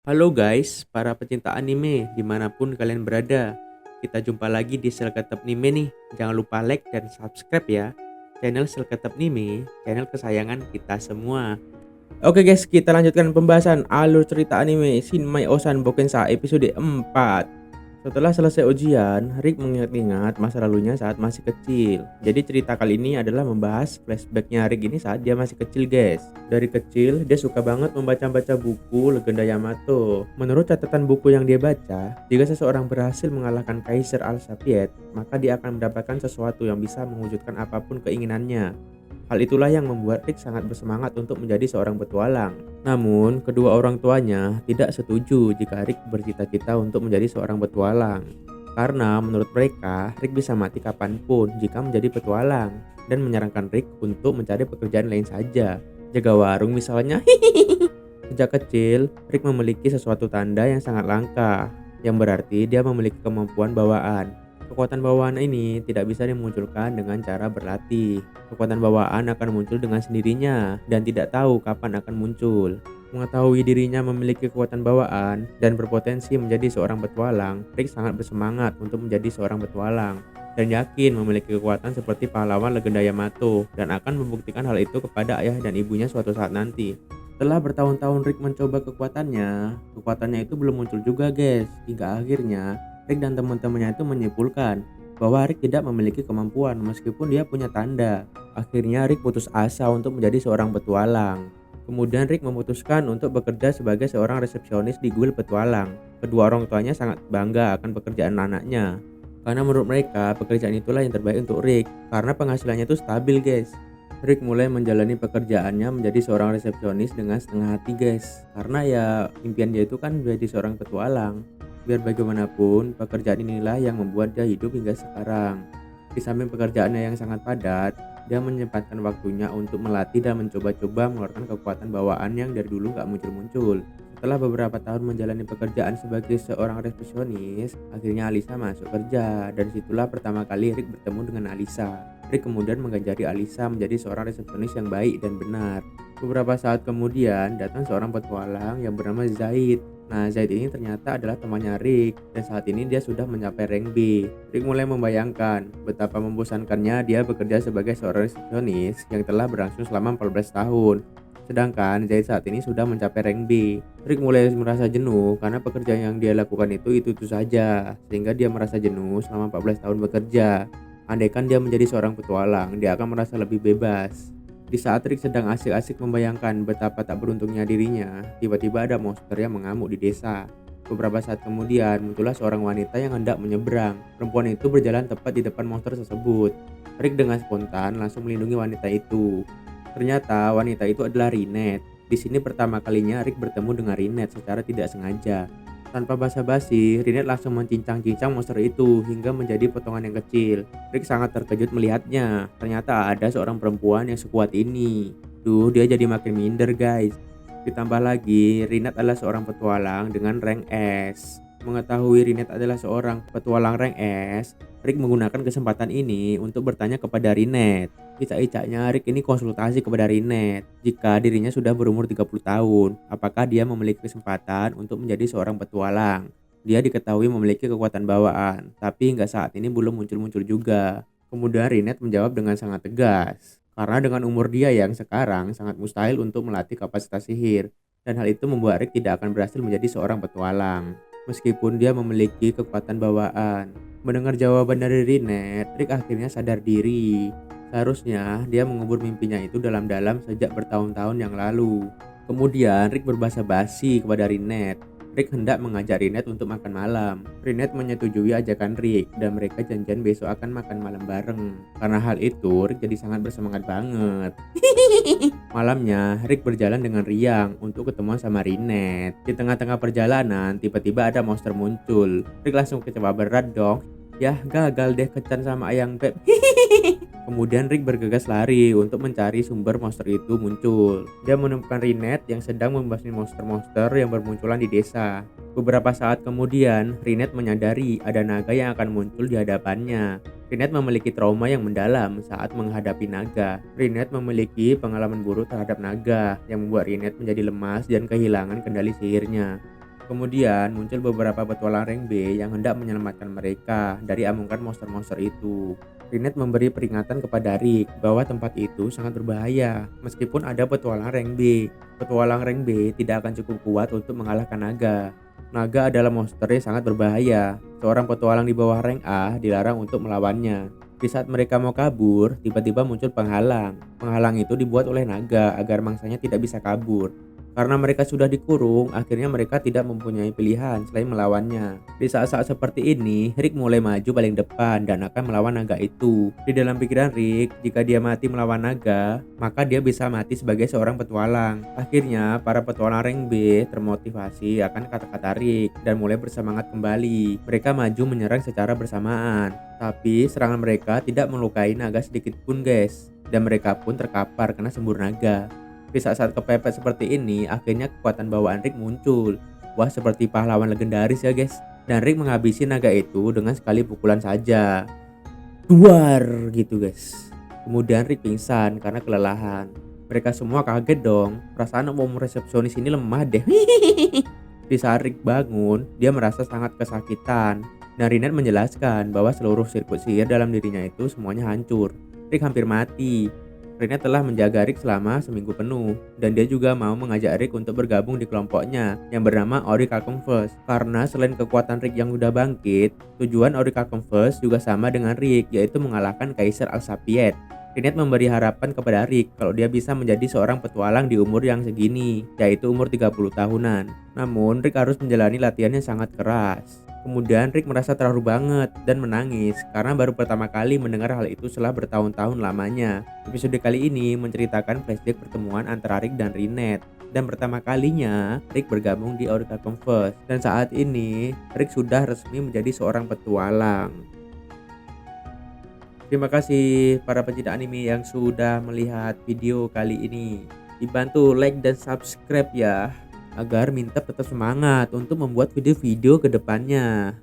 Halo guys, para pecinta anime dimanapun kalian berada. Kita jumpa lagi di Selketep Anime nih. Jangan lupa like dan subscribe ya. Channel Selketep Anime, channel kesayangan kita semua. Oke guys, kita lanjutkan pembahasan alur cerita anime Shinmai Osan Bokensa episode 4. Setelah selesai ujian, Rick mengingat-ingat masa lalunya saat masih kecil. Jadi cerita kali ini adalah membahas flashbacknya Rick ini saat dia masih kecil guys. Dari kecil, dia suka banget membaca-baca buku Legenda Yamato. Menurut catatan buku yang dia baca, jika seseorang berhasil mengalahkan Kaisar Al-Sapiet, maka dia akan mendapatkan sesuatu yang bisa mewujudkan apapun keinginannya. Hal itulah yang membuat Rick sangat bersemangat untuk menjadi seorang petualang. Namun, kedua orang tuanya tidak setuju jika Rick bercita-cita untuk menjadi seorang petualang. Karena menurut mereka, Rick bisa mati kapanpun jika menjadi petualang dan menyarankan Rick untuk mencari pekerjaan lain saja. Jaga warung misalnya. Sejak kecil, Rick memiliki sesuatu tanda yang sangat langka, yang berarti dia memiliki kemampuan bawaan. Kekuatan bawaan ini tidak bisa dimunculkan dengan cara berlatih. Kekuatan bawaan akan muncul dengan sendirinya dan tidak tahu kapan akan muncul. Mengetahui dirinya memiliki kekuatan bawaan dan berpotensi menjadi seorang petualang, Rick sangat bersemangat untuk menjadi seorang petualang dan yakin memiliki kekuatan seperti pahlawan legenda Yamato dan akan membuktikan hal itu kepada ayah dan ibunya suatu saat nanti. Setelah bertahun-tahun Rick mencoba kekuatannya itu belum muncul juga guys, hingga akhirnya Rick dan teman-temannya itu menyimpulkan bahwa Rick tidak memiliki kemampuan meskipun dia punya tanda. Akhirnya Rick putus asa untuk menjadi seorang petualang. Kemudian Rick memutuskan untuk bekerja sebagai seorang resepsionis di guild petualang. Kedua orang tuanya sangat bangga akan pekerjaan anaknya. Karena menurut mereka pekerjaan itulah yang terbaik untuk Rick karena penghasilannya itu stabil guys. Rick mulai menjalani pekerjaannya menjadi seorang resepsionis dengan setengah hati guys. Karena ya impian dia itu kan menjadi seorang petualang. Biar bagaimanapun, pekerjaan inilah yang membuat dia hidup hingga sekarang. Di samping pekerjaannya yang sangat padat, dia menyempatkan waktunya untuk melatih dan mencoba-coba mengeluarkan kekuatan bawaan yang dari dulu gak muncul-muncul. Setelah beberapa tahun menjalani pekerjaan sebagai seorang resepsionis, akhirnya Alisa masuk kerja. Dan situlah pertama kali Rick bertemu dengan Alisa. Rick kemudian mengajari Alisa menjadi seorang resepsionis yang baik dan benar. Beberapa saat kemudian, datang seorang petualang yang bernama Zaid. Nah, Zaid ini ternyata adalah temannya Rick, dan saat ini dia sudah mencapai rank B. Rick mulai membayangkan betapa membosankannya dia bekerja sebagai seorang resepsionis yang telah berlangsung selama 14 tahun. Sedangkan Zaid saat ini sudah mencapai rank B. Rick mulai merasa jenuh karena pekerjaan yang dia lakukan itu saja, sehingga dia merasa jenuh selama 14 tahun bekerja. Andaikan dia menjadi seorang petualang, dia akan merasa lebih bebas. Di saat Rick sedang asik-asik membayangkan betapa tak beruntungnya dirinya, tiba-tiba ada monster yang mengamuk di desa. Beberapa saat kemudian, muncullah seorang wanita yang hendak menyeberang. Perempuan itu berjalan tepat di depan monster tersebut. Rick dengan spontan langsung melindungi wanita itu. Ternyata wanita itu adalah Rinette. Di sini pertama kalinya Rick bertemu dengan Rinette secara tidak sengaja. Tanpa basa-basi, Rinette langsung mencincang-cincang monster itu hingga menjadi potongan yang kecil. Rick sangat terkejut melihatnya. Ternyata ada seorang perempuan yang sekuat ini. Dia jadi makin minder guys. Ditambah lagi, Rinette adalah seorang petualang dengan rank S. Mengetahui Rinette adalah seorang petualang rank S, Rick menggunakan kesempatan ini untuk bertanya kepada Rinette. Icak-icaknya Rick ini konsultasi kepada Rinette jika dirinya sudah berumur 30 tahun, apakah dia memiliki kesempatan untuk menjadi seorang petualang. Dia diketahui memiliki kekuatan bawaan, tapi hingga saat ini belum muncul-muncul juga. Kemudian Rinette menjawab dengan sangat tegas, karena dengan umur dia yang sekarang sangat mustahil untuk melatih kapasitas sihir, dan hal itu membuat Rick tidak akan berhasil menjadi seorang petualang, meskipun dia memiliki kekuatan bawaan. Mendengar jawaban dari Rinette, Rick akhirnya sadar diri. Seharusnya dia mengubur mimpinya itu dalam-dalam sejak bertahun-tahun yang lalu. Kemudian Rick berbahasa basi kepada Rinette. Rick hendak mengajak Rinette untuk makan malam. Rinette menyetujui ajakan Rick dan mereka janjian besok akan makan malam bareng. Karena hal itu Rick jadi sangat bersemangat banget. Malamnya Rick berjalan dengan riang untuk ketemuan sama Rinette. Di tengah-tengah perjalanan tiba-tiba ada monster muncul. Rick langsung kecewa berat dong. Yah, gagal deh kencan sama ayang beb. Kemudian Rick bergegas lari untuk mencari sumber monster itu muncul. Dia menemukan Rinette yang sedang membasmi monster-monster yang bermunculan di desa. Beberapa saat kemudian, Rinette menyadari ada naga yang akan muncul di hadapannya. Rinette memiliki trauma yang mendalam saat menghadapi naga. Rinette memiliki pengalaman buruk terhadap naga yang membuat Rinette menjadi lemas dan kehilangan kendali sihirnya. Kemudian muncul beberapa petualang Rank B yang hendak menyelamatkan mereka dari amukan monster-monster itu. Rinette memberi peringatan kepada Rick bahwa tempat itu sangat berbahaya meskipun ada petualang Rank B. Petualang Rank B tidak akan cukup kuat untuk mengalahkan naga. Naga adalah monster yang sangat berbahaya. Seorang petualang di bawah rank A dilarang untuk melawannya. Di saat mereka mau kabur, tiba-tiba muncul penghalang. Penghalang itu dibuat oleh naga agar mangsanya tidak bisa kabur. Karena mereka sudah dikurung, akhirnya mereka tidak mempunyai pilihan selain melawannya. Di saat-saat seperti ini, Rick mulai maju paling depan dan akan melawan naga itu. Di dalam pikiran Rick, jika dia mati melawan naga, maka dia bisa mati sebagai seorang petualang. Akhirnya, para petualang rank B termotivasi akan kata-kata Rick dan mulai bersemangat kembali. Mereka maju menyerang secara bersamaan. Tapi serangan mereka tidak melukai naga sedikit pun guys. Dan mereka pun terkapar kena sembur naga. Di saat-saat kepepet seperti ini, akhirnya kekuatan bawaan Rick muncul. Wah, seperti pahlawan legendaris ya guys. Dan Rick menghabisi naga itu dengan sekali pukulan saja. Duar gitu guys. Kemudian Rick pingsan karena kelelahan. Mereka semua kaget dong. Perasaan umum resepsionis ini lemah deh. Di saat Rick bangun, dia merasa sangat kesakitan. Dan Rinette menjelaskan bahwa seluruh sirkuit sihir dalam dirinya itu semuanya hancur. Rick hampir mati. Rinette telah menjaga Rick selama seminggu penuh, dan dia juga mau mengajak Rick untuk bergabung di kelompoknya yang bernama Aurical Converse. Karena selain kekuatan Rick yang udah bangkit, tujuan Aurical Converse juga sama dengan Rick, yaitu mengalahkan Kaisar Alsapiet. Rinette memberi harapan kepada Rick kalau dia bisa menjadi seorang petualang di umur yang segini, yaitu umur 30 tahunan. Namun Rick harus menjalani latihan yang sangat keras. Kemudian Rick merasa terharu banget dan menangis karena baru pertama kali mendengar hal itu setelah bertahun-tahun lamanya. Episode kali ini menceritakan flashback pertemuan antara Rick dan Rinette. Dan pertama kalinya Rick bergabung di Aurical Converse. Dan saat ini Rick sudah resmi menjadi seorang petualang. Terima kasih para pecinta anime yang sudah melihat video kali ini. Dibantu like dan subscribe ya, agar Mintap tetap semangat untuk membuat video-video ke depannya.